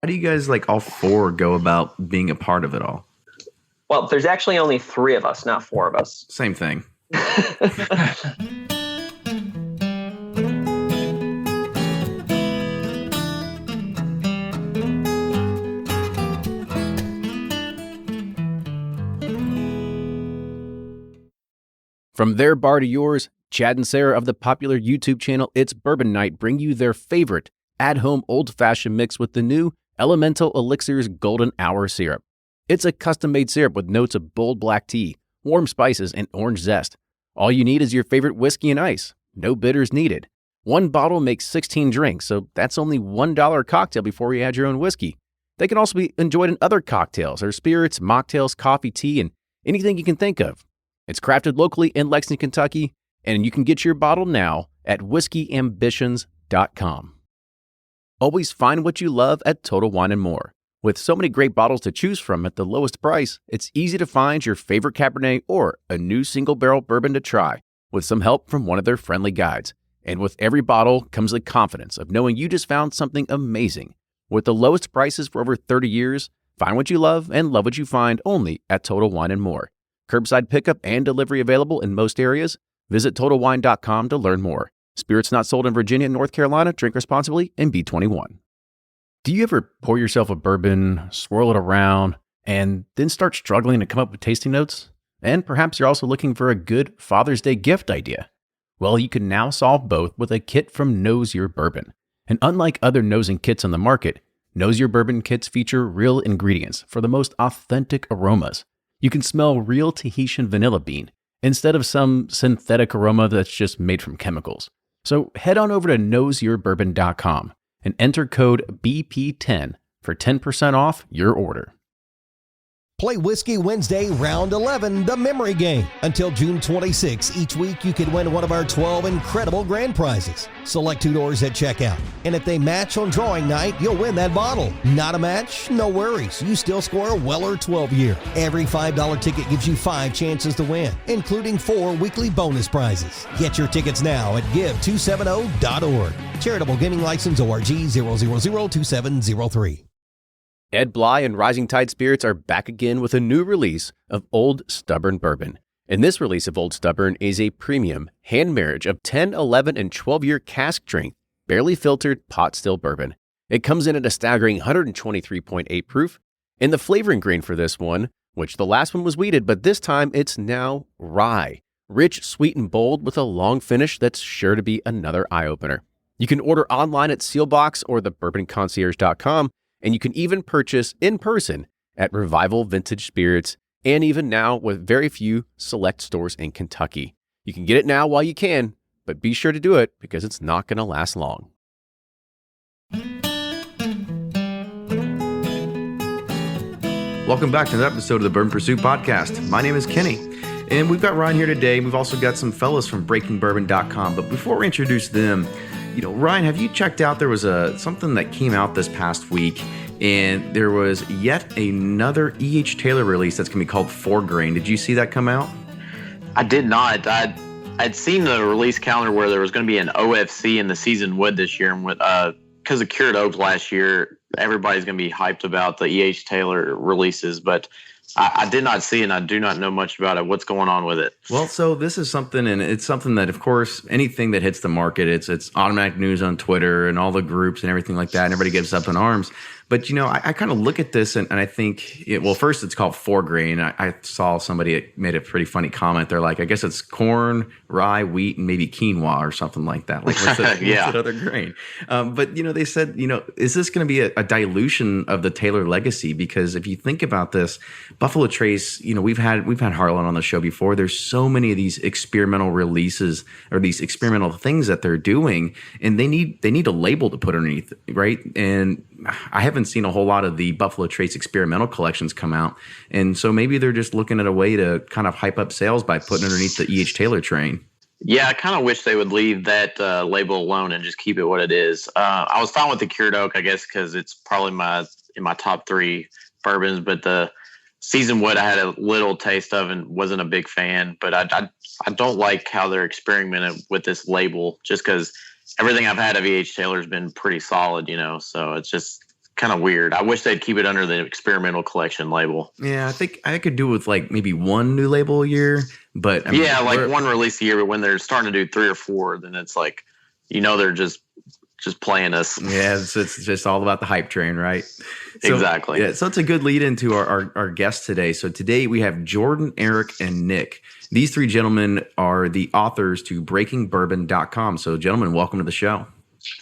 How do you guys like all four go about being a part of it all? Well, there's actually only three of us, not four of us. Same thing. From their bar to yours, Chad and Sarah of the popular YouTube channel It's Bourbon Night bring you their favorite at-home old-fashioned mix with the new Elemental Elixir's Golden Hour Syrup. It's a custom-made syrup with notes of bold black tea, warm spices, and orange zest. All you need is your favorite whiskey and ice. No bitters needed. One bottle makes 16 drinks, so that's only $1 a cocktail before you add your own whiskey. They can also be enjoyed in other cocktails or spirits, mocktails, coffee, tea, and anything you can think of. It's crafted locally in Lexington, Kentucky, and you can get your bottle now at whiskeyambitions.com. Always find what you love at Total Wine & More. With so many great bottles to choose from at the lowest price, it's easy to find your favorite Cabernet or a new single-barrel bourbon to try with some help from one of their friendly guides. And with every bottle comes the confidence of knowing you just found something amazing. With the lowest prices for over 30 years, find what you love and love what you find only at Total Wine & More. Curbside pickup and delivery available in most areas. Visit TotalWine.com to learn more. Spirits not sold in Virginia and North Carolina. Drink responsibly and be 21. Do you ever pour yourself a bourbon, swirl it around, and then start struggling to come up with tasting notes? And perhaps you're also looking for a good Father's Day gift idea. Well, you can now solve both with a kit from Knows Your Bourbon. And unlike other nosing kits on the market, Knows Your Bourbon kits feature real ingredients for the most authentic aromas. You can smell real Tahitian vanilla bean instead of some synthetic aroma that's just made from chemicals. So head on over to knowsyourbourbon.com and enter code BP10 for 10% off your order. Play Whiskey Wednesday Round 11, the memory game. Until June 26, each week you could win one of our 12 incredible grand prizes. Select two doors at checkout, and if they match on drawing night, you'll win that bottle. Not a match? No worries. You still score a Weller 12-year. Every $5 ticket gives you 5 chances to win, including 4 weekly bonus prizes. Get your tickets now at give270.org. Charitable Gaming License ORG 0002703. Ed Bly and Rising Tide Spirits are back again with a new release of Old Stubborn Bourbon. And this release of Old Stubborn is a premium hand marriage of 10, 11, and 12-year cask strength, barely filtered pot still bourbon. It comes in at a staggering 123.8 proof. And the flavoring grain for this one, which the last one was wheated, but this time it's now rye. Rich, sweet, and bold with a long finish that's sure to be another eye-opener. You can order online at Sealbox or thebourbonconcierge.com. And you can even purchase in person at Revival Vintage Spirits, and even now with very few select stores in Kentucky. You can get it now while you can, but be sure to do it because it's not going to last long. Welcome back to another episode of the Bourbon Pursuit Podcast. My name is Kenny, and we've got Ryan here today. We've also got some fellas from BreakingBourbon.com, but before we introduce them, Ryan, have you checked out? There was something that came out this past week, and there was yet another E.H. Taylor release that's going to be called 4 Grain. Did you see that come out? I did not. I'd seen the release calendar where there was going to be an OFC in the seasoned wood this year, and because of Cured Oaks last year, everybody's going to be hyped about the E.H. Taylor releases, but I did not see it, and I do not know much about it. What's going on with it? Well, so this is something, and it's something that, of course, anything that hits the market, it's automatic news on Twitter and all the groups and everything like that, and everybody gets up in arms. But, I kind of look at this, and I think, first it's called 4 Grain. I saw somebody made a pretty funny comment. They're like, I guess it's corn, rye, wheat, and maybe quinoa or something like that. Like, what's that other grain? But, they said, is this going to be a dilution of the Taylor legacy? Because if you think about this, Buffalo Trace, we've had Harlan on the show before. There's so many of these experimental releases or these experimental things that they're doing, and they need a label to put underneath, right? And I haven't seen a whole lot of the Buffalo Trace experimental collections come out. And so maybe they're just looking at a way to kind of hype up sales by putting underneath the E.H. Taylor train. Yeah, I kind of wish they would leave that label alone and just keep it what it is. I was fine with the Cured Oak, I guess, because it's probably in my top 3 bourbons. But the seasoned wood I had a little taste of and wasn't a big fan. But I don't like how they're experimenting with this label just because everything I've had of E.H. Taylor has been pretty solid, so it's just kind of weird. I wish they'd keep it under the experimental collection label. Yeah, I think I could do with like maybe one new label a year, but I mean, like one release a year. But when they're starting to do 3 or 4, then it's like, they're just playing us. Yeah, it's just all about the hype train, right? So, exactly. Yeah, so it's a good lead into our guest today. So today we have Jordan, Eric, and Nick. These 3 gentlemen are the authors to breakingbourbon.com. So gentlemen, welcome to the show.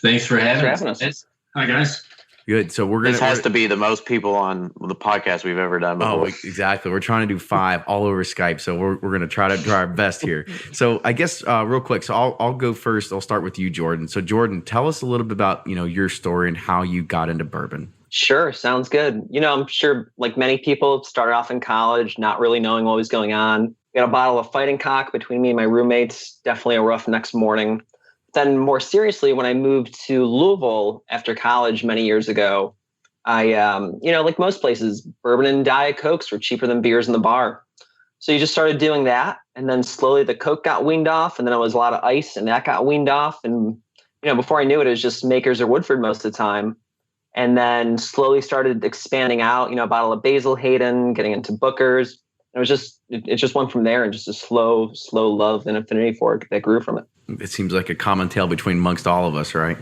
Thanks for having us. Hi, guys. Good. So this has to be the most people on the podcast we've ever done before. Oh, exactly. We're trying to do 5 all over Skype. So we're going to try our best here. So I guess real quick. So I'll go first. I'll start with you, Jordan. So Jordan, tell us a little bit about, your story and how you got into bourbon. Sure. Sounds good. I'm sure like many people started off in college, not really knowing what was going on. Got a bottle of Fighting Cock between me and my roommates. Definitely a rough next morning. Then more seriously, when I moved to Louisville after college many years ago, I, like most places, bourbon and Diet Cokes were cheaper than beers in the bar. So you just started doing that. And then slowly the Coke got weaned off. And then it was a lot of ice and that got weaned off. And, before I knew it, it was just Makers or Woodford most of the time. And then slowly started expanding out, a bottle of Basil Hayden, getting into Booker's. It just went from there, and just a slow love and affinity for it that grew from it. It seems like a common tale amongst all of us, right?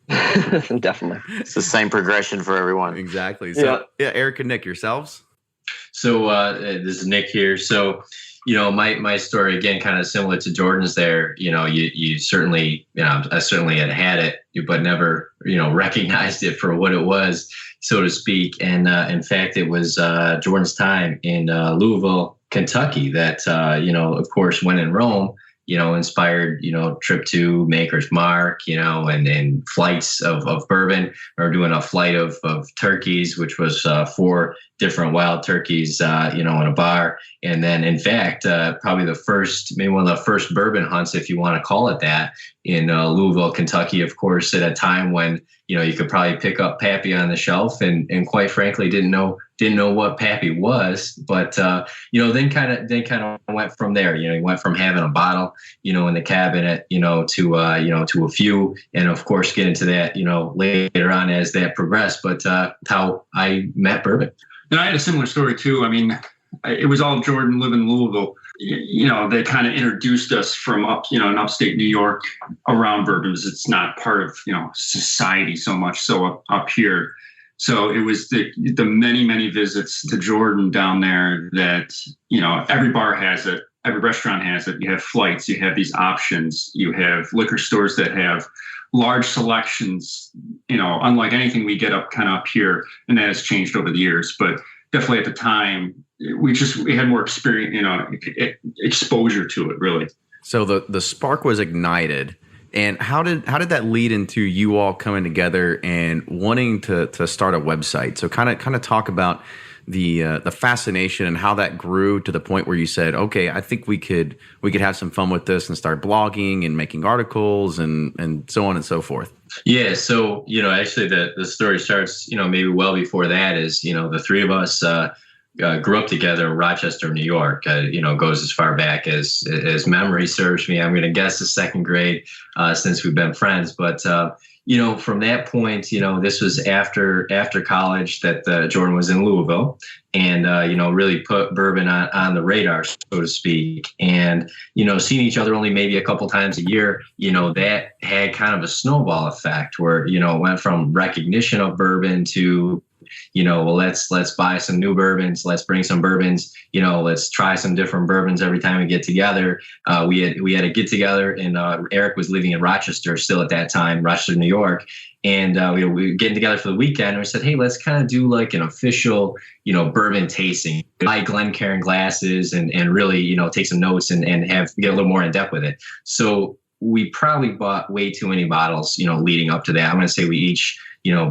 Definitely. It's the same progression for everyone. Exactly. So yeah, Eric and Nick, yourselves? So this is Nick here. So, my story, again, kind of similar to Jordan's there. You certainly, I certainly had it, but never, recognized it for what it was, so to speak. And in fact, it was Jordan's time in Louisville, Kentucky that, of course, when in Rome, inspired, trip to Maker's Mark, and flights of bourbon, or doing a flight of turkeys, which was 4 different wild turkeys, in a bar. And then, in fact, probably maybe one of the first bourbon hunts, if you want to call it that, in Louisville, Kentucky, of course, at a time when, you could probably pick up Pappy on the shelf and quite frankly, didn't know what Pappy was, but, then kind of went from there. You went from having a bottle, in the cabinet, to a few, and of course get into that, later on as that progressed, but how I met bourbon. And I had a similar story too. I mean, it was all Jordan living in Louisville. They kind of introduced us from in upstate New York around bourbons. It's not part of, society so much so up here. So it was the many, many visits to Jordan down there that, every bar has it. Every restaurant has it. You have flights, you have these options, you have liquor stores that have large selections, unlike anything we get up here, and that has changed over the years. But definitely at the time, we had more experience, exposure to it, really. So the spark was ignited. And how did that lead into you all coming together and wanting to start a website? So kind of talk about the fascination and how that grew to the point where you said, okay, I think we could have some fun with this and start blogging and making articles and so on and so forth. Yeah. So, actually the story starts, maybe well before that is, the 3 of us grew up together in Rochester, New York. Goes as far back as memory serves me. I'm going to guess the 2nd grade since we've been friends. But, from that point, this was after college that Jordan was in Louisville and, really put bourbon on the radar, so to speak. And, seeing each other only maybe a couple times a year, that had kind of a snowball effect where, it went from recognition of bourbon to, let's buy some new bourbons. Let's bring some bourbons. Let's try some different bourbons every time we get together. We had a get together, and Eric was living in Rochester still at that time, Rochester, New York. And we were getting together for the weekend, and we said, hey, let's kind of do like an official, bourbon tasting. Buy Glencairn glasses and really, take some notes and get a little more in depth with it. So we probably bought way too many bottles, leading up to that. I'm going to say we each,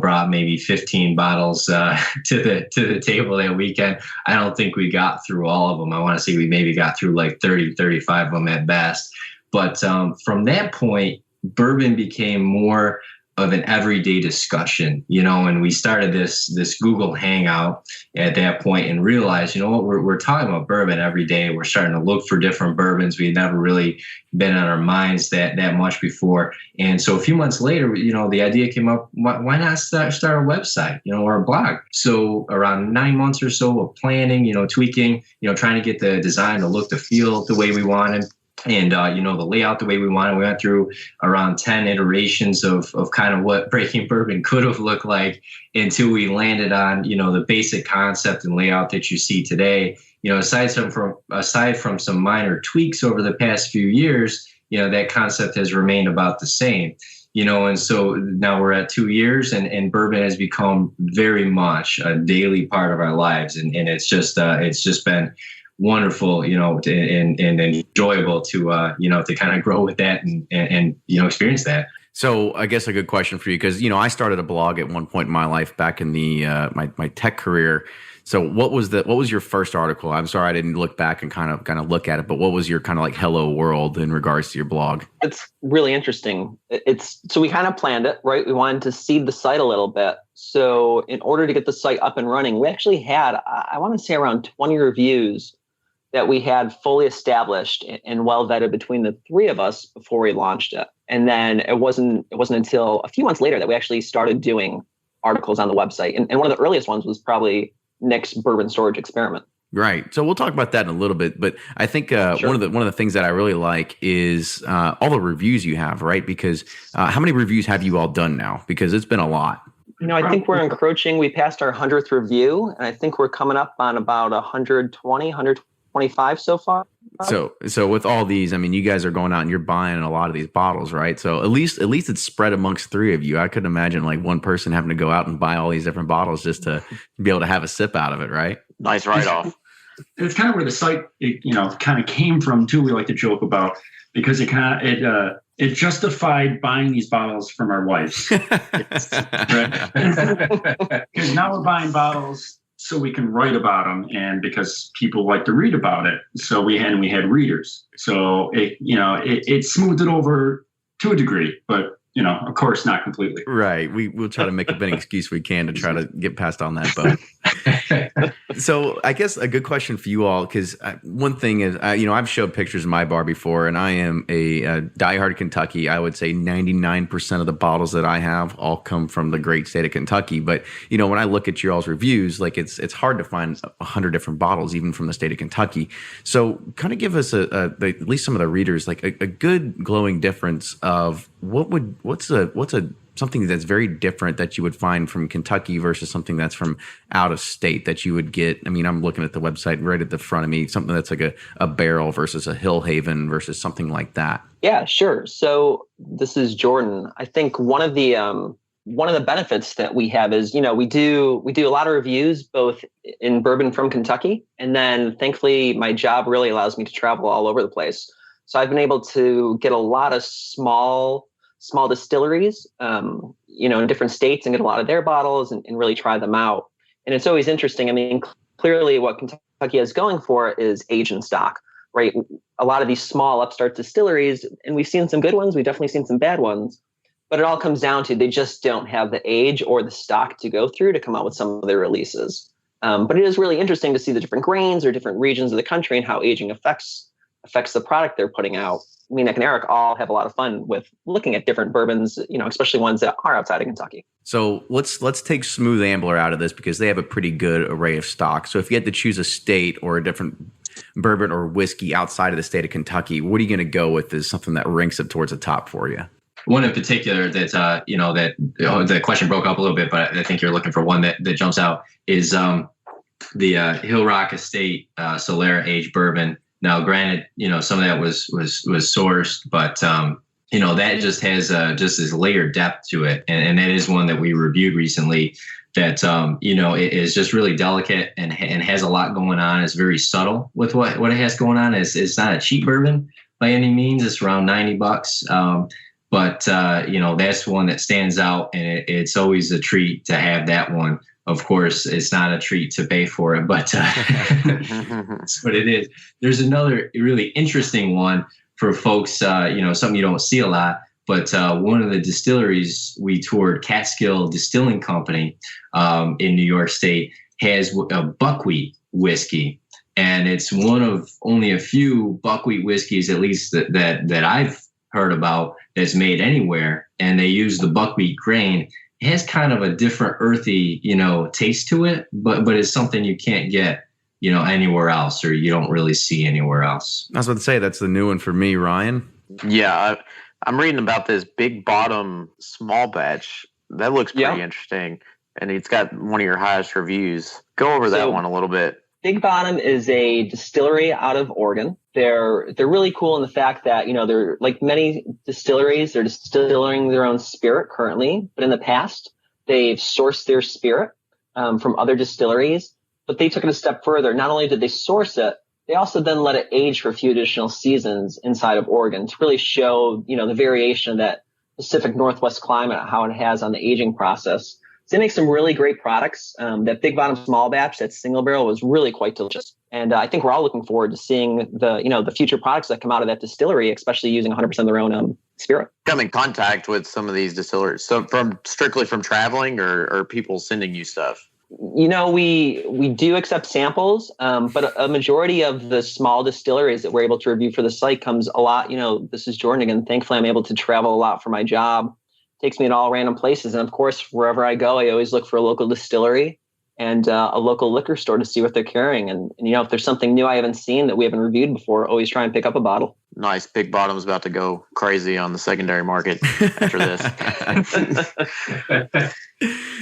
brought maybe 15 bottles to the table that weekend. I don't think we got through all of them. I want to say we maybe got through like 30, 35 of them at best. But from that point, bourbon became more of an everyday discussion, and we started this Google Hangout at that point and realized, what, we're talking about bourbon every day. We're starting to look for different bourbons. We'd never really been on our minds that much before. And so a few months later, the idea came up, why not start a website, or a blog? So around 9 months or so of planning, tweaking, trying to get the design, the look, the feel the way we wanted. And, the layout the way we wanted. We went through around 10 iterations of kind of what Breaking Bourbon could have looked like until we landed on, the basic concept and layout that you see today. Aside from some minor tweaks over the past few years, that concept has remained about the same. And so now we're at 2 years and bourbon has become very much a daily part of our lives. And it's just been wonderful, and enjoyable to kind of grow with that and experience that. So I guess a good question for you, because, I started a blog at one point in my life back in the my tech career. So what was your first article? I'm sorry I didn't look back and kind of look at it, but what was your kind of like hello world in regards to your blog? It's really interesting. So we kind of planned it, right? We wanted to seed the site a little bit. So in order to get the site up and running, we actually had, I want to say, around 20 reviews that we had fully established and well vetted between the three of us before we launched it. And then it wasn't until a few months later that we actually started doing articles on the website. And one of the earliest ones was probably Nick's Bourbon Storage experiment. Right. So we'll talk about that in a little bit, but I think Sure. one of the things that I really like is all the reviews you have, right? Because how many reviews have you all done now? Because it's been a lot. I think we're encroaching. We passed our 100th review, and I think we're coming up on about 125 so far. So with all these, I mean, you guys are going out and you're buying a lot of these bottles, right? So at least it's spread amongst three of you. I couldn't imagine like one person having to go out and buy all these different bottles just to be able to have a sip out of it, right? Nice write-off. It's kind of where the site, kind of came from too. We like to joke about, because it justified buying these bottles from our wives. Because now we're buying bottles so we can write about them, and because people like to read about it. So we had readers. So it smoothed it over to a degree, but of course not completely. Right. We'll try to make up any excuse we can to try to get past on that boat. So I guess a good question for you all, because one thing is, I've showed pictures of my bar before, and I am a diehard Kentucky. I would say 99% of the bottles that I have all come from the great state of Kentucky. But, when I look at your all's reviews, like it's hard to find 100 different bottles, even from the state of Kentucky. So kind of give us at least some of the readers, like a good glowing difference of what's something that's very different that you would find from Kentucky versus something that's from out of state that you would get. I mean, I'm looking at the website right at the front of me, something that's like a barrel versus a Hill Haven versus something like that. Yeah, sure. So this is Jordan. I think one of the benefits that we have is, we do a lot of reviews both in bourbon from Kentucky, and then thankfully my job really allows me to travel all over the place. So I've been able to get a lot of small distilleries, in different states and get a lot of their bottles and really try them out. And it's always interesting. I mean, clearly what Kentucky is going for is age in stock, right? A lot of these small upstart distilleries, and we've seen some good ones, we've definitely seen some bad ones, but it all comes down to they just don't have the age or the stock to go through to come out with some of their releases. But it is really interesting to see the different grains or different regions of the country and how aging affects the product they're putting out. Me, Nick, and Eric all have a lot of fun with looking at different bourbons, especially ones that are outside of Kentucky. So let's take Smooth Ambler out of this because they have a pretty good array of stock. So if you had to choose a state or a different bourbon or whiskey outside of the state of Kentucky, what are you going to go with as something that ranks up towards the top for you? One in particular that the question broke up a little bit, but I think you're looking for one that jumps out is the Hill Rock Estate Solera aged bourbon. Now, granted, some of that was sourced, but that just has just this layered depth to it, and that is one that we reviewed recently. That it is just really delicate and has a lot going on. It's very subtle with what it has going on. It's not a cheap bourbon by any means. It's around $90, but that's one that stands out, and it's always a treat to have that one. Of course, it's not a treat to pay for it, but that's what it is. There's another really interesting one for folks, something you don't see a lot, But one of the distilleries we toured, Catskill Distilling Company in New York State, has a buckwheat whiskey. And it's one of only a few buckwheat whiskeys, at least that I've heard about, that's made anywhere. And they use the buckwheat grain. It has kind of a different earthy, taste to it, but it's something you can't get, anywhere else, or you don't really see anywhere else. I was about to say, that's the new one for me, Ryan. Yeah, I'm reading about this Big Bottom small batch. That looks pretty interesting. And it's got one of your highest reviews. Go over that one a little bit. Big Bottom is a distillery out of Oregon. They're really cool in the fact that, they're like many distilleries, they're distilling their own spirit currently. But in the past, they've sourced their spirit from other distilleries. But they took it a step further. Not only did they source it, they also then let it age for a few additional seasons inside of Oregon to really show, the variation of that Pacific Northwest climate, how it has on the aging process. So they make some really great products. That Big Bottom small batch, that single barrel, was really quite delicious. And I think we're all looking forward to seeing the future products that come out of that distillery, especially using 100% of their own spirit. Come in contact with some of these distillers. So strictly from traveling or people sending you stuff? We do accept samples, but a majority of the small distilleries that we're able to review for the site comes a lot. This is Jordan again. Thankfully, I'm able to travel a lot for my job. Takes me to all random places. And of course, wherever I go, I always look for a local distillery and a local liquor store to see what they're carrying. And if there's something new I haven't seen that we haven't reviewed before, always try and pick up a bottle. Nice. Big Bottom's about to go crazy on the secondary market after this.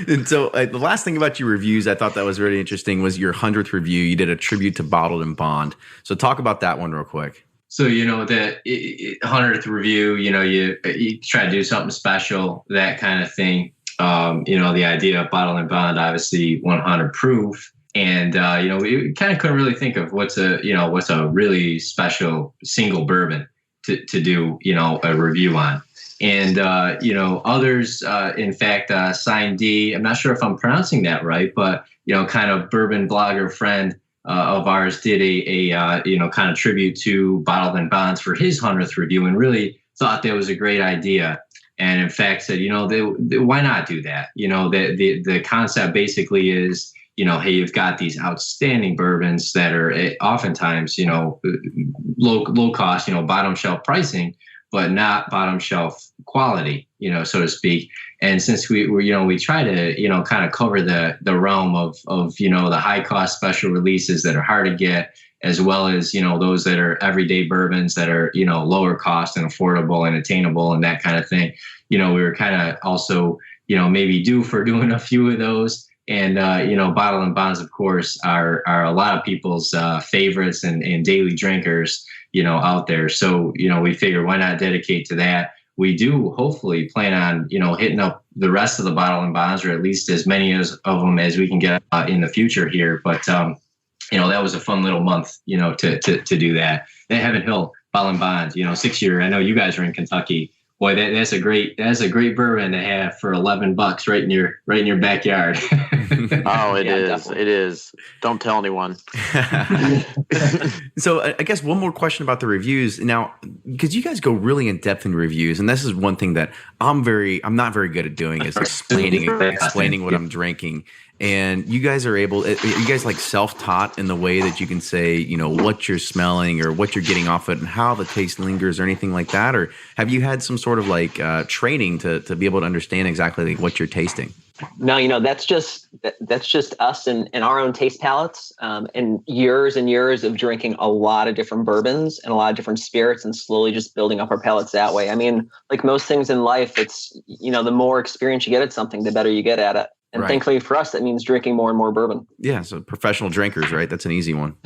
And so the last thing about your reviews I thought that was really interesting was your 100th review. You did a tribute to Bottled and Bond. So talk about that one real quick. So, the 100th review, you try to do something special, that kind of thing. The idea of Bottled and Bond, obviously 100 proof. And, we kind of couldn't really think of what's a really special single bourbon to do, a review on. And, others, in fact, Sign D, I'm not sure if I'm pronouncing that right, but, kind of bourbon blogger friend of ours did a kind of tribute to Bottled and Bonds for his 100th review, and really thought that was a great idea. And in fact said, why not do that? The concept basically is, hey, you've got these outstanding bourbons that are oftentimes, low cost, bottom shelf pricing, but not bottom shelf quality, so to speak. And since we try to, kind of cover the realm of the high cost special releases that are hard to get, as well as, those that are everyday bourbons that are, lower cost and affordable and attainable and that kind of thing. We were kind of also, maybe due for doing a few of those. And, Bottled and Bonds, of course, are a lot of people's favorites and daily drinkers, out there. So, we figure why not dedicate to that? We do hopefully plan on, hitting up the rest of the Bottled and Bonds, or at least as many of them as we can get in the future here. But, that was a fun little month, to do that. Then Heaven Hill, Bottled and Bonds, 6 year. I know you guys are in Kentucky. Boy, that's a great bourbon to have for $11 right in your backyard. Oh, it is. Definitely. It is. Don't tell anyone. So I guess one more question about the reviews now, because you guys go really in depth in reviews, and this is one thing that I'm not very good at doing is explaining what I'm drinking. And you guys are you guys like self-taught in the way that you can say, what you're smelling or what you're getting off it and how the taste lingers or anything like that? Or have you had some sort of like training to be able to understand exactly what you're tasting? No, that's just us and our own taste palates, and years of drinking a lot of different bourbons and a lot of different spirits and slowly just building up our palates that way. I mean, like most things in life, it's, the more experience you get at something, the better you get at it. And Right. Thankfully for us, that means drinking more and more bourbon. Yeah, so professional drinkers, right? That's an easy one.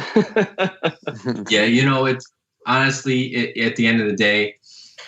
Yeah, it's honestly at the end of the day,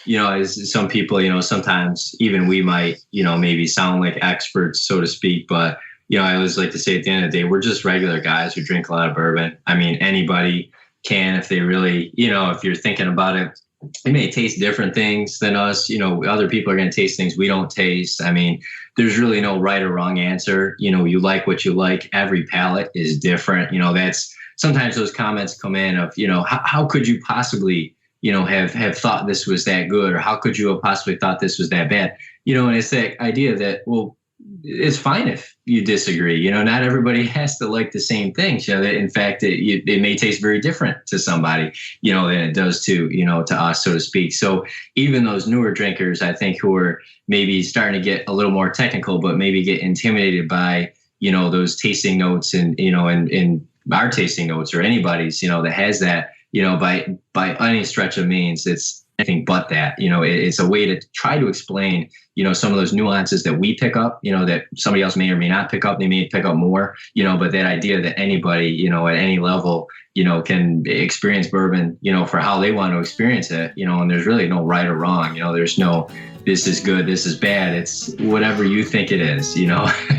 as some people, sometimes even we might, maybe sound like experts, so to speak. But, I always like to say at the end of the day, we're just regular guys who drink a lot of bourbon. I mean, anybody can, if they really, if you're thinking about it, they may taste different things than us. Other people are going to taste things we don't taste. I mean, there's really no right or wrong answer. You like what you like. Every palate is different. That's sometimes those comments come in of, how could you possibly, have thought this was that good, or how could you have possibly thought this was that bad? And it's that idea that, well, it's fine if you disagree. Not everybody has to like the same things. That in fact, it may taste very different to somebody, than it does to us, so to speak. So even those newer drinkers, I think, who are maybe starting to get a little more technical, but maybe get intimidated by, those tasting notes and our tasting notes, or anybody's, that has that, by any stretch of means, it's anything but that. It's a way to try to explain, some of those nuances that we pick up, that somebody else may or may not pick up. They may pick up more, but that idea that anybody, at any level, can experience bourbon, for how they want to experience it, and there's really no right or wrong. There's no, this is good, this is bad. It's whatever you think it is,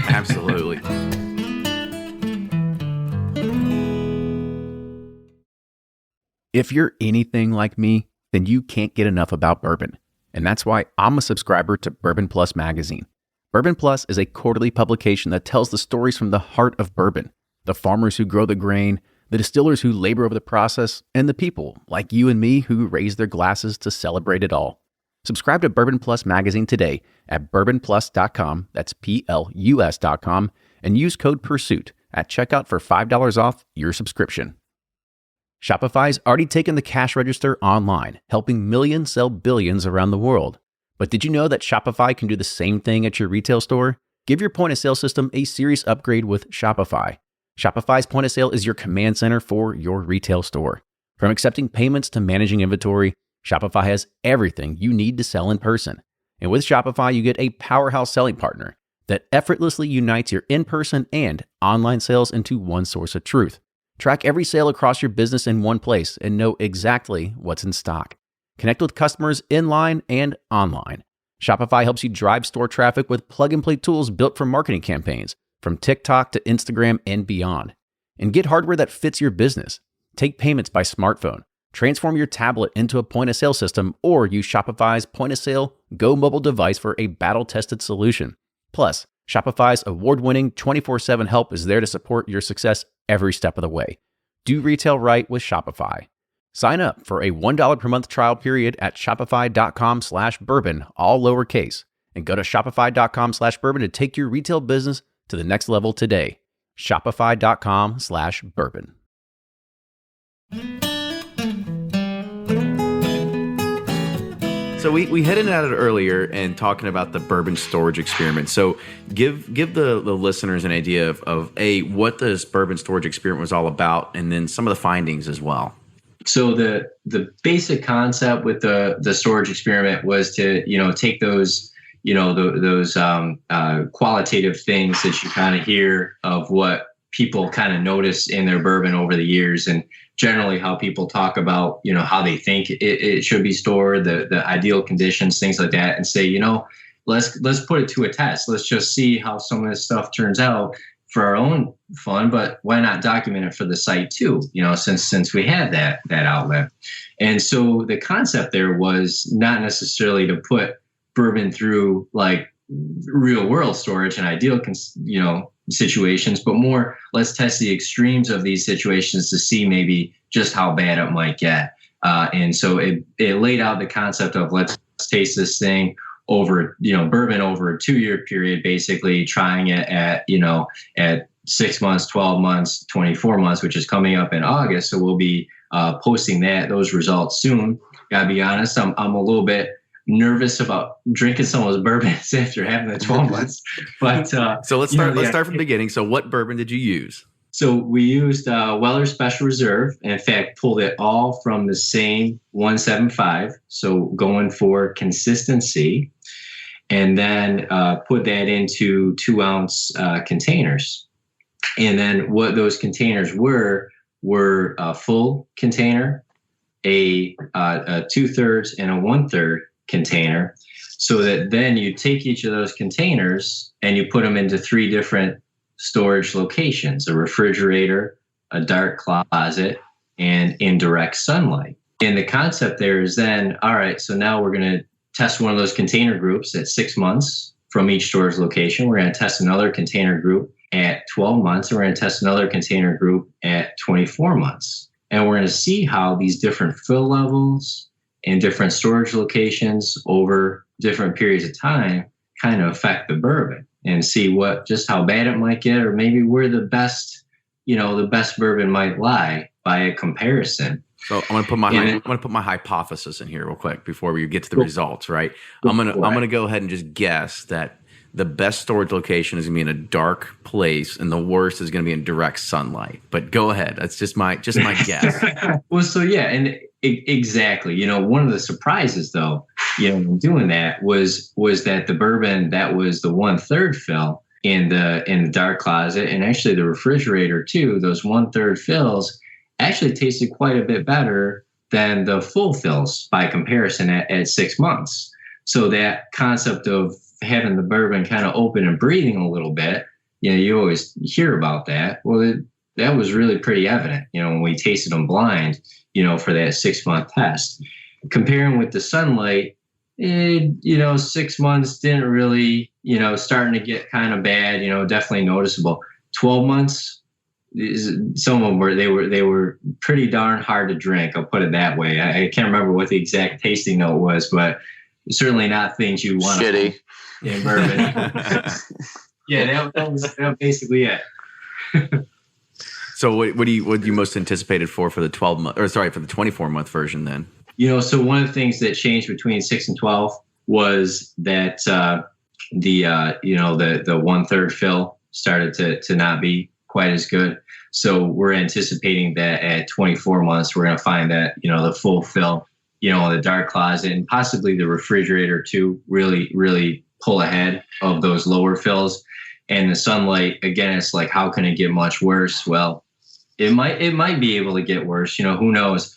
Absolutely. If you're anything like me, then you can't get enough about bourbon. And that's why I'm a subscriber to Bourbon Plus magazine. Bourbon Plus is a quarterly publication that tells the stories from the heart of bourbon, the farmers who grow the grain, the distillers who labor over the process, and the people like you and me who raise their glasses to celebrate it all. Subscribe to Bourbon Plus magazine today at bourbonplus.com, that's PLUS.com, and use code PURSUIT at checkout for $5 off your subscription. Shopify's already taken the cash register online, helping millions sell billions around the world. But did you know that Shopify can do the same thing at your retail store? Give your point of sale system a serious upgrade with Shopify. Shopify's point of sale is your command center for your retail store. From accepting payments to managing inventory, Shopify has everything you need to sell in person. And with Shopify, you get a powerhouse selling partner that effortlessly unites your in-person and online sales into one source of truth. Track every sale across your business in one place and know exactly what's in stock. Connect with customers in line and online. Shopify helps you drive store traffic with plug-and-play tools built for marketing campaigns, from TikTok to Instagram and beyond. And get hardware that fits your business. Take payments by smartphone. Transform your tablet into a point-of-sale system, or use Shopify's point-of-sale Go mobile device for a battle-tested solution. Plus, Shopify's award-winning 24/7 help is there to support your success every step of the way. Do retail right with Shopify. Sign up for a $1 per month trial period at shopify.com/bourbon, all lowercase, and go to shopify.com/bourbon to take your retail business to the next level today. Shopify.com/bourbon. So we headed at it earlier and talking about the bourbon storage experiment. So give the listeners an idea of what this bourbon storage experiment was all about, and then some of the findings as well. So the basic concept with the storage experiment was to take those those qualitative things that you kind of hear of what people kind of notice in their bourbon over the years, and generally how people talk about, how they think it should be stored, the ideal conditions, things like that, and say, let's put it to a test. Let's just see how some of this stuff turns out for our own fun, but why not document it for the site too, since we had that outlet. And so the concept there was not necessarily to put bourbon through like real world storage and ideal, situations, but more, let's test the extremes of these situations to see maybe just how bad it might get. And so it laid out the concept of let's taste this thing over, bourbon over a 2-year period, basically trying it at 6 months, 12 months, 24 months, which is coming up in August. So we'll be posting those results soon. Gotta be honest, I'm a little bit nervous about drinking some of those bourbons after having the 12 months. But so let's start from the beginning. So what bourbon did you use? So we used Weller Special Reserve, and in fact pulled it all from the same 175. So going for consistency, and then put that into 2-ounce containers. And then what those containers were a full container, a 2/3 and a 1/3 container, so that then you take each of those containers and you put them into 3 different storage locations: a refrigerator, a dark closet, and in direct sunlight. And the concept there is then, all right, so now we're going to test one of those container groups at 6 months from each storage location. We're going to test another container group at 12 months, and we're going to test another container group at 24 months. And we're going to see how these different fill levels, and different storage locations over different periods of time kind of affect the bourbon, and see just how bad it might get, or maybe where the best bourbon might lie by a comparison. So I'm going to put my hypothesis in here real quick before we get to the results, right? I'm going to go ahead and just guess that the best storage location is going to be in a dark place, and the worst is going to be in direct sunlight. But go ahead. That's just my guess. Well, so yeah, and exactly. One of the surprises, though, in doing that was that the bourbon that was the 1/3 fill in the dark closet, and actually the refrigerator too, those 1/3 fills actually tasted quite a bit better than the full fills by comparison at 6 months. So that concept of having the bourbon kind of open and breathing a little bit, you always hear about that. Well, that was really pretty evident, when we tasted them blind, for that 6-month test. Comparing with the sunlight, 6 months didn't really, starting to get kind of bad, definitely noticeable. 12 months, some of them were pretty darn hard to drink. I'll put it that way. I can't remember what the exact tasting note was, but certainly not things you want shitty in bourbon. Yeah, that was basically it. So what do you most anticipated for the 12-month, or sorry, for the 24-month version then? So one of the things that changed between 6 and 12 was that the 1/3 fill started to not be quite as good. So we're anticipating that at 24 months, we're going to find that, the full fill, the dark closet and possibly the refrigerator too, really, really pull ahead of those lower fills. And the sunlight, again, it's like, how can it get much worse? Well, it might be able to get worse. Who knows?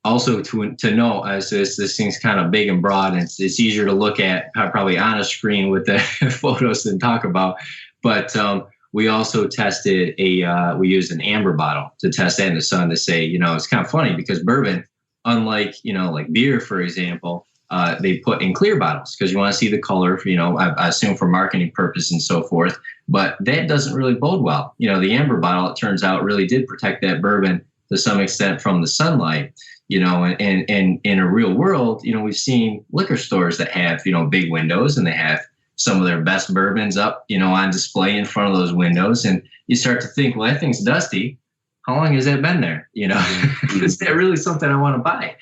Also, to know, as this thing's kind of big and broad, and it's easier to look at probably on a screen with the photos than talk about. But we also tested we used an amber bottle to test that in the sun to say, it's kind of funny because bourbon, unlike, like beer, for example, they put in clear bottles because you want to see the color, I assume for marketing purpose and so forth. But that doesn't really bode well. The amber bottle, it turns out, really did protect that bourbon to some extent from the sunlight. And in a real world, we've seen liquor stores that have, big windows, and they have some of their best bourbons up, on display in front of those windows. And you start to think, well, that thing's dusty. How long has that been there? Is that really something I want to buy?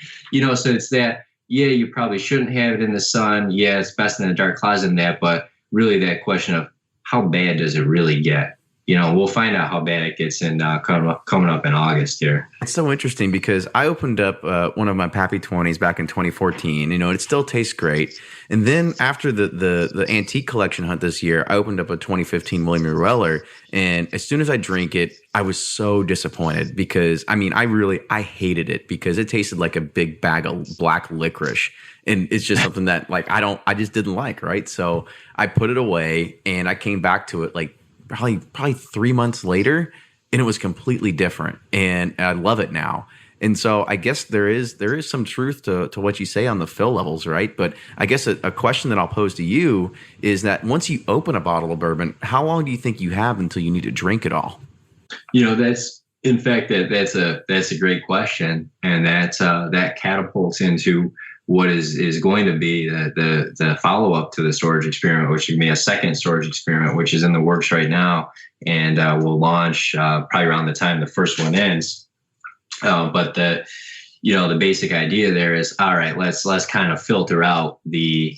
So it's that, yeah, you probably shouldn't have it in the sun. Yeah, it's best in a dark closet and that, but really that question of how bad does it really get? We'll find out how bad it gets in coming up in August here. It's so interesting because I opened up one of my Pappy 20s back in 2014. It still tastes great. And then after the antique collection hunt this year, I opened up a 2015 William Weller. And as soon as I drink it, I was so disappointed because, I hated it because it tasted like a big bag of black licorice. And it's just something that I just didn't like, right? So I put it away and I came back to it probably 3 months later, and it was completely different, and I love it now. And so I guess there is some truth to what you say on the fill levels, right? But I guess a question that I'll pose to you is that once you open a bottle of bourbon, how long do you think you have until you need to drink it all? That's a great question, and that catapults into what is going to be the follow-up to the storage experiment, which would be a second storage experiment, which is in the works right now, and will launch probably around the time the first one ends. But the basic idea there is, all right, let's kind of filter out the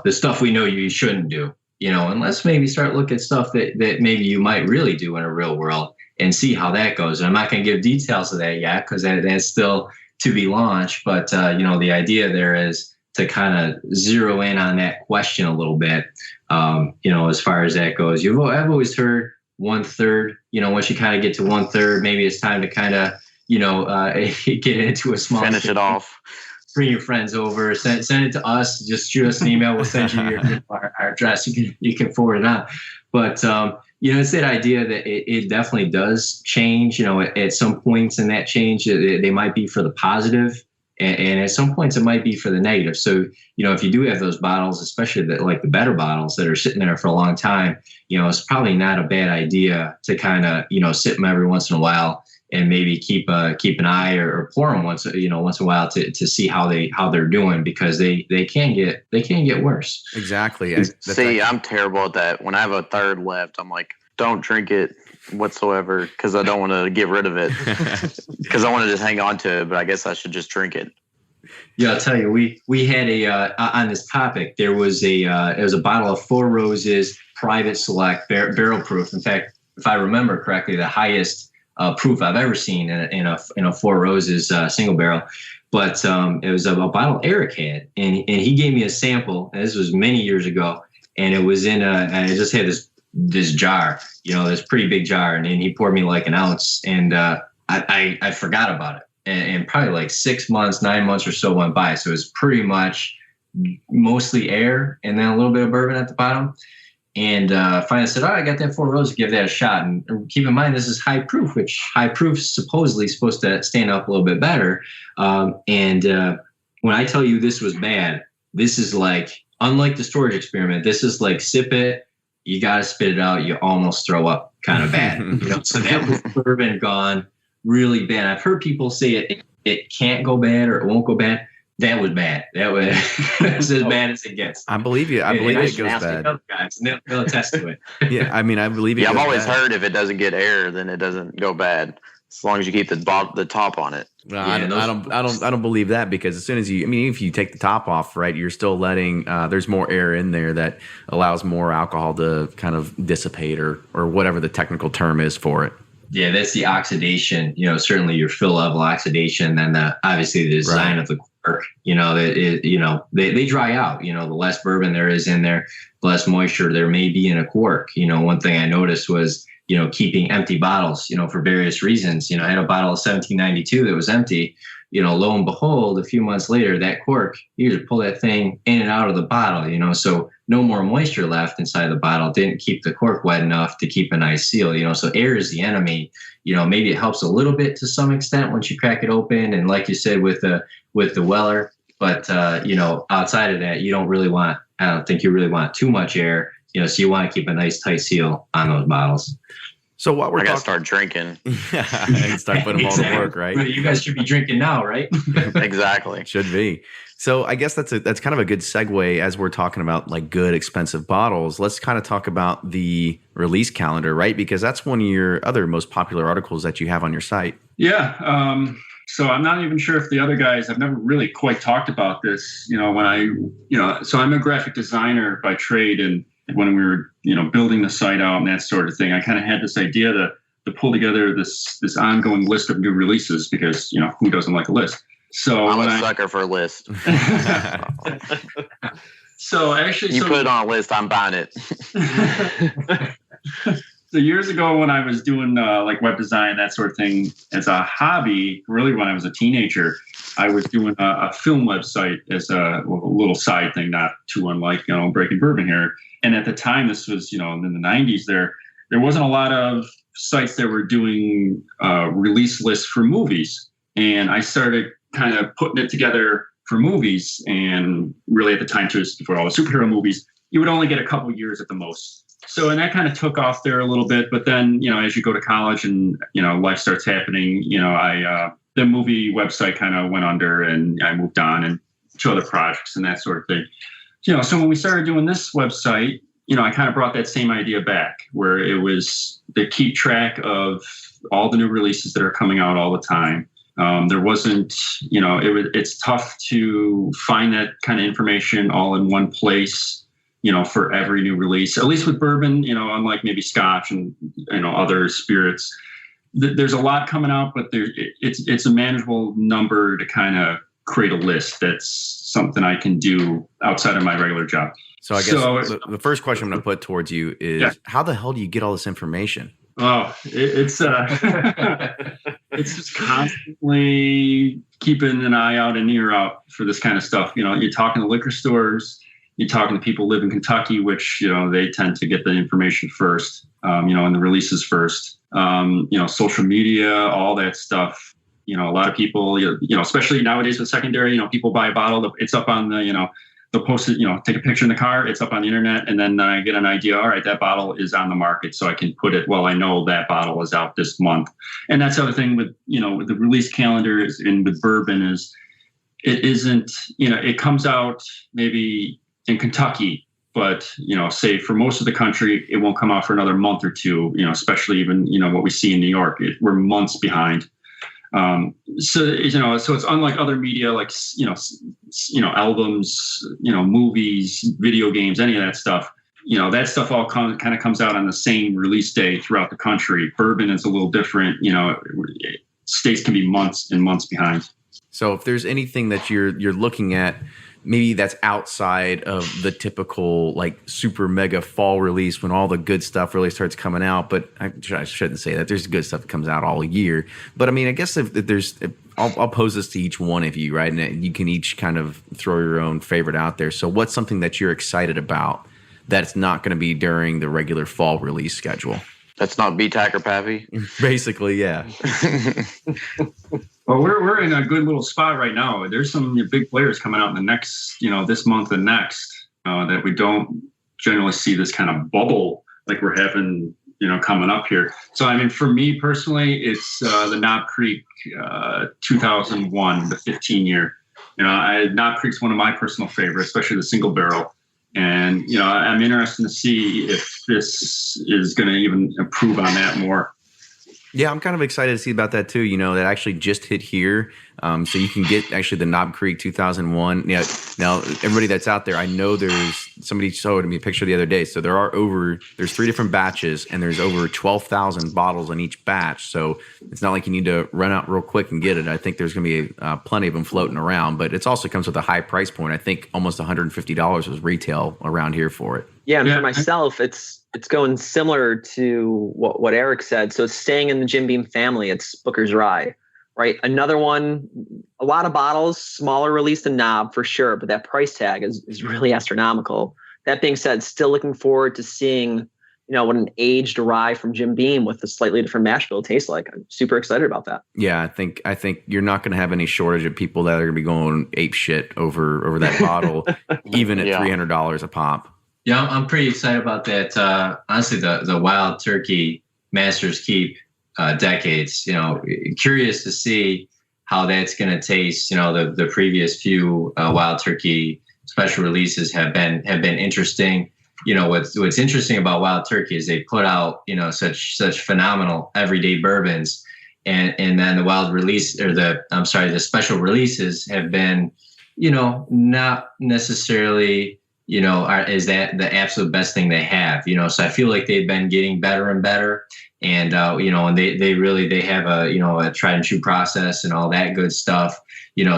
stuff we know you shouldn't do, and let's maybe start looking at stuff that maybe you might really do in a real world and see how that goes. And I'm not going to give details of that yet because that's still to be launched, but the idea there is to kind of zero in on that question a little bit. As far as that goes, I've always heard 1/3. Once you kind of get to 1/3, maybe it's time to kind of get into a small finish it off. Bring your friends over, send it to us. Just shoot us an email. We'll send you our address. You can forward it on. But it's that idea that it definitely does change. At some points in that change, they might be for the positive, and at some points it might be for the negative. So, if you do have those bottles, especially the better bottles that are sitting there for a long time, it's probably not a bad idea to kind of, sip them every once in a while and maybe keep an eye or pour them once in a while to see how they're doing, because they can get worse. Exactly. I'm terrible at that. When I have a third left, I'm like, don't drink it whatsoever, because I don't want to get rid of it, because I want to just hang on to it. But I guess I should just drink it. Yeah, I'll tell you, we had on this topic, there was a bottle of Four Roses Private Select barrel proof. In fact, if I remember correctly, the highest proof I've ever seen in a Four Roses single barrel. But it was a bottle Eric had, and he gave me a sample. And this was many years ago, and it was and I just had this jar, this pretty big jar, and he poured me like an ounce, and I forgot about it. And probably like 6 months, 9 months or so went by. So it was pretty much mostly air and then a little bit of bourbon at the bottom. And finally said, I got that Four Roses, give that a shot. And keep in mind, this is high proof, which high proof is supposedly supposed to stand up a little bit better. And when I tell you this was bad, this is like, unlike the storage experiment, this is like sip it, you got to spit it out, you almost throw up kind of bad. So that was bourbon gone really bad. I've heard people say it can't go bad or it won't go bad. That was bad. That was as bad as it gets. I believe you. I believe it goes bad. Guys, they'll attest to it. Yeah, I mean, I believe it. Yeah, I've goes always bad. heard if it doesn't get air, then it doesn't go bad, as long as you keep the top on it. No, I don't believe that, because as soon as if you take the top off, right, you're still letting there's more air in there that allows more alcohol to kind of dissipate or whatever the technical term is for it. Yeah, that's the oxidation. Certainly your fill level oxidation, and obviously the design of the cork. They dry out. The less bourbon there is in there, the less moisture there may be in a cork. One thing I noticed was keeping empty bottles. For various reasons. I had a bottle of 1792 that was empty. Lo and behold, a few months later, that cork, you just pull that thing in and out of the bottle. So no more moisture left inside the bottle. Didn't keep the cork wet enough to keep a nice seal. So air is the enemy. Maybe it helps a little bit to some extent once you crack it open, and like you said with the Weller. But outside of that, I don't think you really want too much air. So you want to keep a nice tight seal on those bottles. So what we're I gotta start drinking. Yeah, and start putting them all to work, right? You guys should be drinking now, right? Exactly. Should be. So I guess that's kind of a good segue as we're talking about like good, expensive bottles. Let's kind of talk about the release calendar, right? Because that's one of your other most popular articles that you have on your site. Yeah. So I'm not even sure if the other guys, I've never really quite talked about this, so I'm a graphic designer by trade, and when we were, building the site out and that sort of thing, I kind of had this idea to pull together this ongoing list of new releases, because, who doesn't like a list? So I'm a sucker for a list. So actually, put it on a list, I'm buying it. So years ago, when I was doing like web design, that sort of thing, as a hobby, really when I was a teenager, I was doing a film website as a little side thing, not too unlike, Breaking Bourbon here. And at the time, this was, in the 90s, there wasn't a lot of sites that were doing release lists for movies. And I started kind of putting it together for movies. And really at the time, too, before all the superhero movies, you would only get a couple years at the most. So, and that kind of took off there a little bit. But then, as you go to college and, life starts happening, the movie website kind of went under, and I moved on and to other projects and that sort of thing. So when we started doing this website, I kind of brought that same idea back, where it was to keep track of all the new releases that are coming out all the time. There wasn't, it's tough to find that kind of information all in one place, for every new release, at least with bourbon, unlike maybe Scotch and, other spirits. There's a lot coming out, but it's a manageable number to kind of create a list. That's something I can do outside of my regular job. So I guess the first question I'm going to put towards you is, how the hell do you get all this information? Oh, it's it's just constantly keeping an eye out and ear out for this kind of stuff. You're talking to liquor stores, you're talking to people who live in Kentucky, which, they tend to get the information first, and the releases first. Social media, all that stuff. A lot of people, especially nowadays with secondary, people buy a bottle, it's up on the, they'll post it, take a picture in the car, it's up on the internet, and then I get an idea, all right, that bottle is on the market, so I can put it, well, I know that bottle is out this month. And that's the other thing with, with the release calendar and with bourbon is it isn't, it comes out maybe in Kentucky, but, say for most of the country, it won't come out for another month or two, especially even, what we see in New York, we're months behind. So it's unlike other media, like, albums, movies, video games, any of that stuff, that stuff all kind of comes out on the same release day throughout the country. Bourbon is a little different, states can be months and months behind. So if there's anything that you're looking at, maybe that's outside of the typical like super mega fall release when all the good stuff really starts coming out. But I shouldn't say that. There's good stuff that comes out all year. But I mean, I guess if I'll pose this to each one of you, right? And you can each kind of throw your own favorite out there. So what's something that you're excited about that's not going to be during the regular fall release schedule? That's not B-Tac or Pappy? Basically, yeah. Well, we're in a good little spot right now. There's some big players coming out in the next, this month and next, that we don't generally see this kind of bubble like we're having, coming up here. So, I mean, for me personally, it's the Knob Creek 2001, the 15-year. Knob Creek's one of my personal favorites, especially the single barrel. And, I'm interested to see if this is going to even improve on that more. Yeah, I'm kind of excited to see about that too. That actually just hit here. So you can get actually the Knob Creek 2001. Yeah. Now, everybody that's out there, I know somebody showed me a picture the other day. So there's 3 different batches and there's over 12,000 bottles in each batch. So it's not like you need to run out real quick and get it. I think there's going to be plenty of them floating around, but it also comes with a high price point. I think almost $150 was retail around here for it. Yeah, and for myself, it's going similar to what Eric said. So it's staying in the Jim Beam family. It's Booker's Rye, right? Another one, a lot of bottles, smaller release than Knob for sure, but that price tag is really astronomical. That being said, still looking forward to seeing, what an aged rye from Jim Beam with a slightly different mash bill tastes like. I'm super excited about that. Yeah, I think you're not going to have any shortage of people that are going to be going ape shit over that bottle, even at $300 a pop. Yeah, I'm pretty excited about that. Honestly, the Wild Turkey Masters Keep decades. Curious to see how that's going to taste. The previous few Wild Turkey special releases have been interesting. What's interesting about Wild Turkey is they put out such phenomenal everyday bourbons, and then the wild release or the special releases have been not necessarily. Is that the absolute best thing they have? So I feel like they've been getting better and better, and and they have a tried and true process and all that good stuff.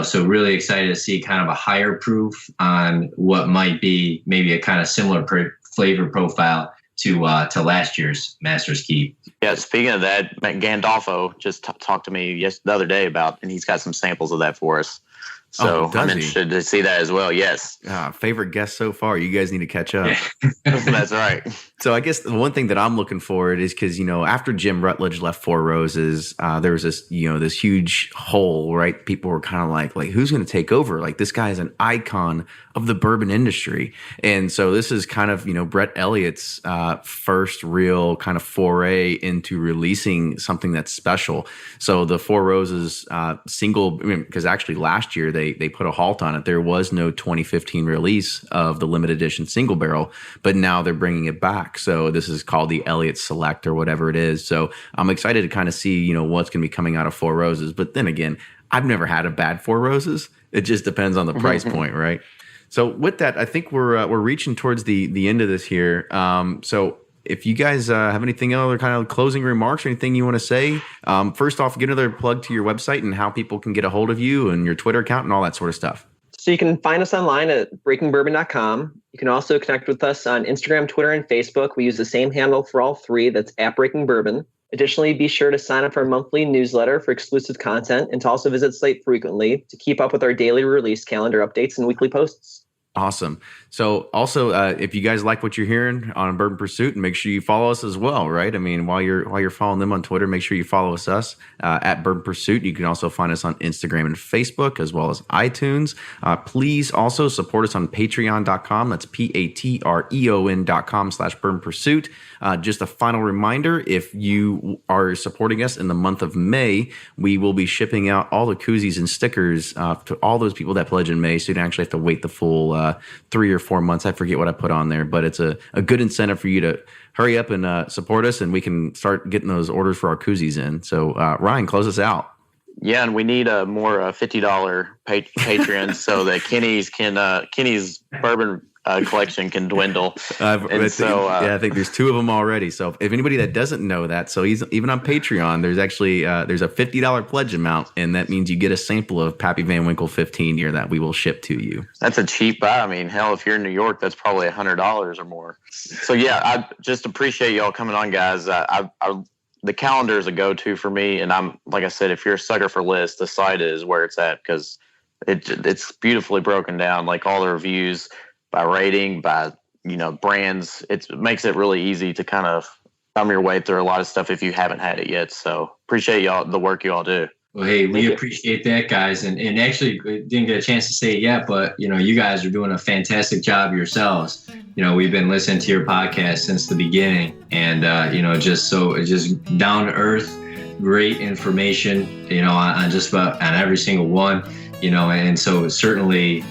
So really excited to see kind of a higher proof on what might be maybe a kind of similar flavor profile to last year's Masters Keep. Yeah, speaking of that, Gandolfo just talked to me the other day and he's got some samples of that for us. So I'm interested to see that as well. Yes. Favorite guest so far. You guys need to catch up. That's right. So I guess the one thing that I'm looking forward is because, after Jim Rutledge left Four Roses, there was this, this huge hole, right? People were kind of like, who's going to take over? Like, this guy is an icon of the bourbon industry. And so this is kind of, Brett Elliott's first real kind of foray into releasing something that's special. So the Four Roses single, because actually last year they put a halt on it. There was no 2015 release of the limited edition single barrel, but now they're bringing it back. So this is called the Elliott Select or whatever it is. So I'm excited to kind of see, what's going to be coming out of Four Roses. But then again, I've never had a bad Four Roses. It just depends on the price point, right? So with that, I think we're reaching towards the end of this here. So if you guys have anything other kind of closing remarks or anything you want to say, first off, get another plug to your website and how people can get a hold of you and your Twitter account and all that sort of stuff. So you can find us online at breakingbourbon.com. You can also connect with us on Instagram, Twitter, and Facebook. We use the same handle for all 3. That's @breakingbourbon. Additionally, be sure to sign up for our monthly newsletter for exclusive content and to also visit the site frequently to keep up with our daily release calendar updates and weekly posts. Awesome. So also, if you guys like what you're hearing on Bourbon Pursuit, make sure you follow us as well, right? I mean, while you're following them on Twitter, make sure you follow us at Bourbon Pursuit. You can also find us on Instagram and Facebook, as well as iTunes. Please also support us on patreon.com. That's patreon.com/Bourbon Pursuit. Just a final reminder, if you are supporting us in the month of May, we will be shipping out all the koozies and stickers to all those people that pledge in May, so you don't actually have to wait the full 3 or 4 months. I forget what I put on there, but it's a good incentive for you to hurry up and support us, and we can start getting those orders for our koozies in. So Ryan, close us out. Yeah, and we need a more $50 Patreon so that Kenny's bourbon collection can dwindle. I think there's 2 of them already. So if anybody that doesn't know that, so he's even on Patreon, there's actually there's a $50 pledge amount, and that means you get a sample of Pappy Van Winkle 15 year that we will ship to you. That's a cheap buy. I mean, hell, if you're in New York, that's probably $100 or more. So yeah, I just appreciate y'all coming on, guys. The calendar is a go-to for me, and I'm like I said, if you're a sucker for lists, the site is where it's at because it's beautifully broken down, like all the reviews by rating, by brands. It makes it really easy to kind of thumb your way through a lot of stuff if you haven't had it yet. So appreciate y'all, the work you all do. Well, hey, we appreciate that, guys, and actually didn't get a chance to say it yet, but you guys are doing a fantastic job yourselves. We've been listening to your podcast since the beginning, and just down to earth, great information, on just about on every single one, and so certainly,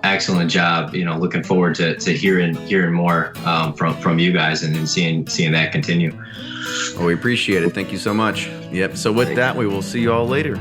excellent job. Looking forward to hearing more from you guys and then seeing that continue. Well, we appreciate it. Thank you so much. Yep. So with that, we will see you all later.